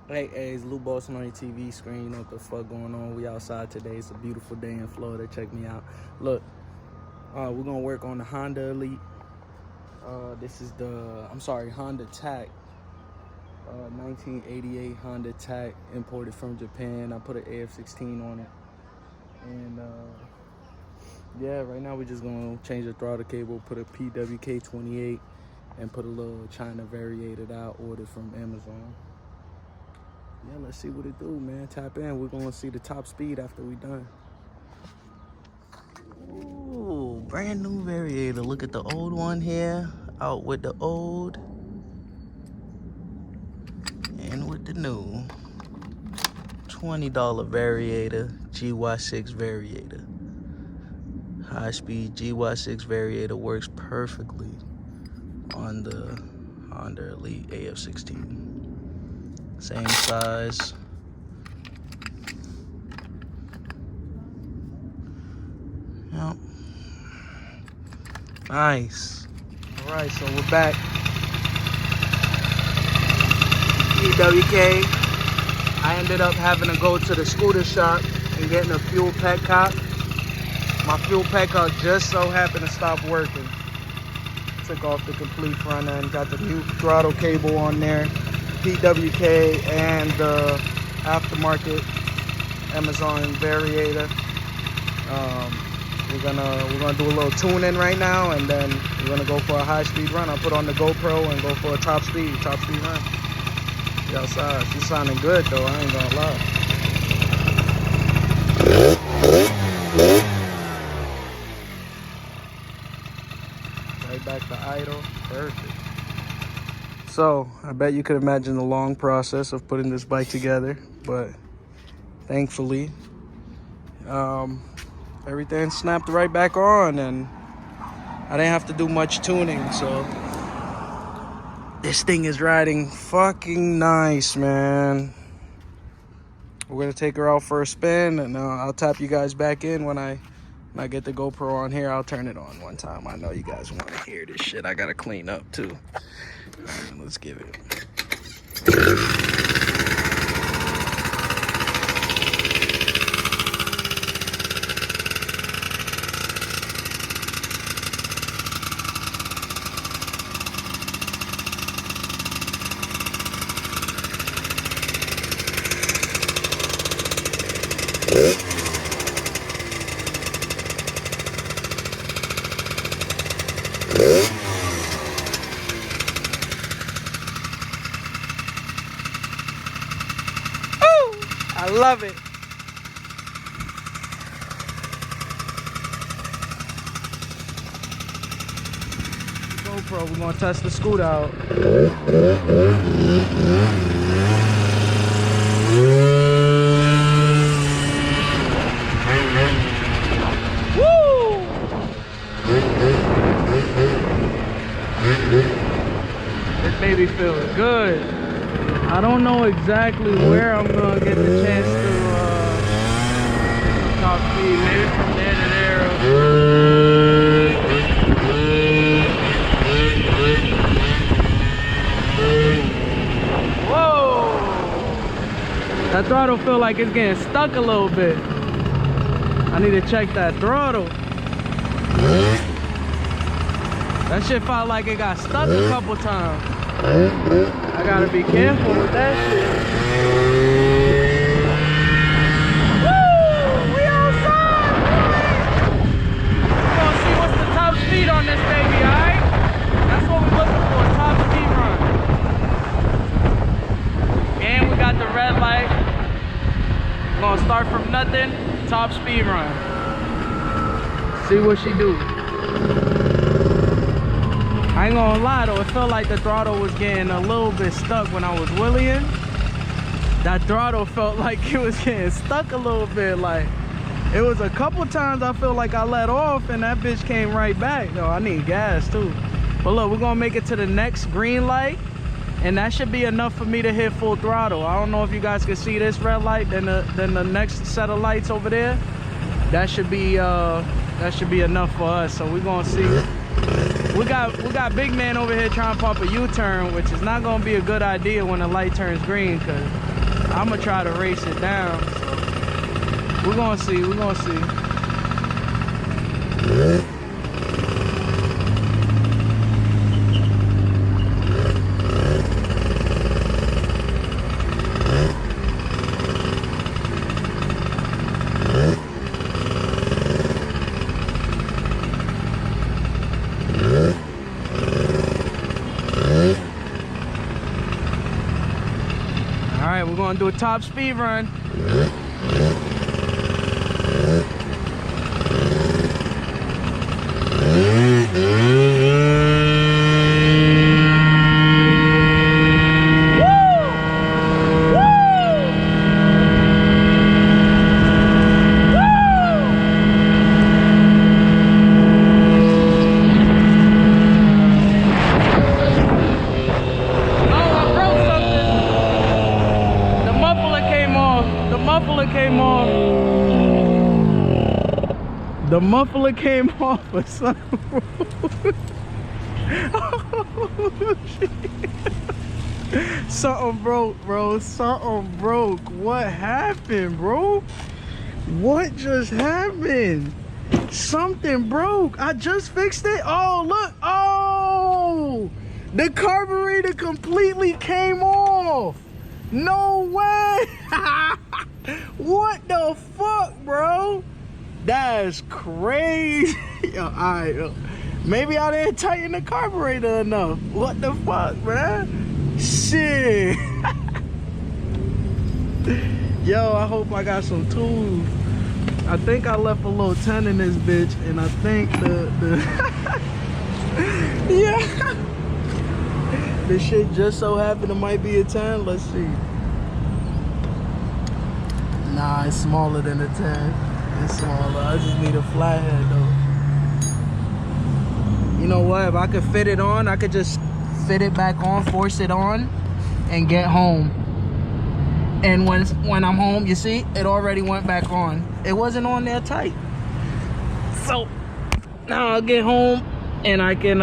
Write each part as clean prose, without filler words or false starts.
Hey, it's Lou Boston on your TV screen. You know what the fuck going on. We outside today. It's a beautiful day in Florida. Check me out. Look, we're going to work on the Honda Elite. This is the, Honda Tact. 1988 Honda Tact, imported from Japan. I put an AF16 on it. And, yeah, right now we're just going to change the throttle cable, put a PWK28, and put a little China variated out, ordered from Amazon. Yeah, let's see what it do, man. Tap in. We're gonna see the top speed after we done. Ooh, brand new variator. Look at the old one here. Out with the old and with the new. $20 variator, GY6 variator. High speed GY6 variator works perfectly on the Honda Elite AF16. Same size. Yep. Nice. All right, so we're back. PWK. I ended up having to go to the scooter shop and getting a fuel pet cop. My fuel pet cop just so happened to stop working. Took off the complete front end, got the new throttle cable on there. PWK and the aftermarket Amazon variator. We're gonna do a little tuning right now, and then we're gonna go for a high-speed run. I'll put on the GoPro and go for a top speed run. Get outside. She's sounding good though, I ain't gonna lie. Right back to idle. Perfect. So, I bet you could imagine the long process of putting this bike together, but thankfully, everything snapped right back on, and I didn't have to do much tuning, so this thing is riding fucking nice, man. We're gonna take her out for a spin, and I'll tap you guys back in when I get the GoPro on here. I'll turn it on one time. I know you guys want to hear this shit. I gotta clean up too. All right, let's give it. I love it. GoPro, we're gonna test the scooter out. Woo! This baby feels good. I don't know exactly where I'm gonna get the chance to top speed, maybe from there to there. Whoa! That throttle feel like it's getting stuck a little bit. I need to check that throttle. That shit felt like it got stuck a couple times. I gotta be careful with that shit. Woo! We outside, boy! We're gonna see what's the top speed on this baby, alright? That's what we're looking for, top speed run. And we got the red light. We're gonna start from nothing, top speed run. See what she do. I ain't gonna lie though, it felt like the throttle was getting a little bit stuck when I was wheeling. That throttle felt like it was getting stuck a little bit. Like, it was a couple times I feel like I let off and that bitch came right back. No, I need gas too. But look, we're gonna make it to the next green light, and that should be enough for me to hit full throttle. I don't know if you guys can see this red light, then the next set of lights over there. That should be enough for us. So we're gonna see. We got big man over here trying to pump a U-turn, which is not gonna be a good idea when the light turns green, because I'm gonna try to race it down. We're gonna see, we're gonna see. All right, we're gonna do a top speed run. The muffler came off for some oh, shit. Something broke, bro. Something broke. What happened, bro? What just happened? Something broke. I just fixed it. Oh, look. Oh, the carburetor completely came off. No way. What the fuck, bro? That's crazy. Yo, all right, yo. Maybe I didn't tighten the carburetor enough. What the fuck, man? Shit. Yo, I hope I got some tools. I think I left a little 10 in this bitch, and I think the yeah. This shit just so happened it might be a 10. Let's see. Nah, it's smaller than a 10. It's smaller. I just need a flathead though. You know what? If I could fit it on, I could just fit it back on, force it on, and get home. And when I'm home, you see, it already went back on. It wasn't on there tight. So now I'll get home and I can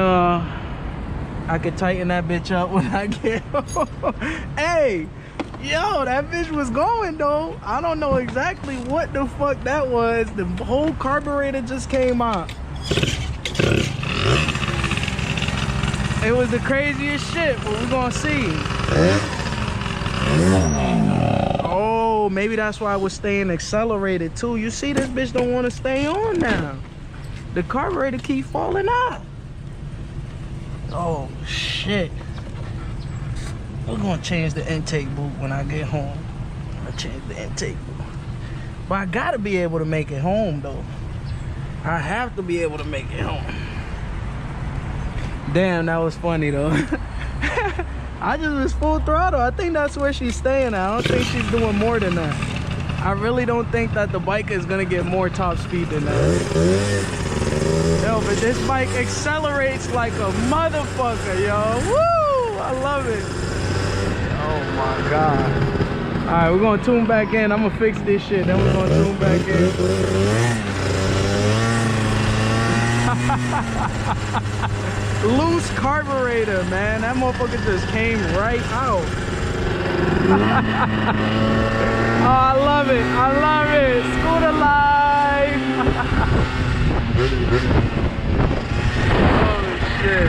tighten that bitch up when I get home. Hey. Yo, that bitch was going though. I don't know exactly what the fuck that was. The whole carburetor just came out. It was the craziest shit, but we're gonna see. Oh, maybe that's why I was staying accelerated too. You see, this bitch don't want to stay on now. The carburetor keep falling out. Oh shit. I'm gonna change the intake boot when I get home. I'm gonna change the intake boot. But I gotta be able to make it home though. I have to be able to make it home. Damn, that was funny though. I just was full throttle. I think that's where she's staying at. I don't think she's doing more than that. I really don't think that the bike is gonna get more top speed than that. Yo, but this bike accelerates like a motherfucker, yo. Woo! I love it. Oh my god. Alright, we're gonna tune back in. I'm gonna fix this shit, then we're gonna tune back in. Loose carburetor, man. That motherfucker just came right out. Oh, I love it. I love it. Scooter life. Oh shit.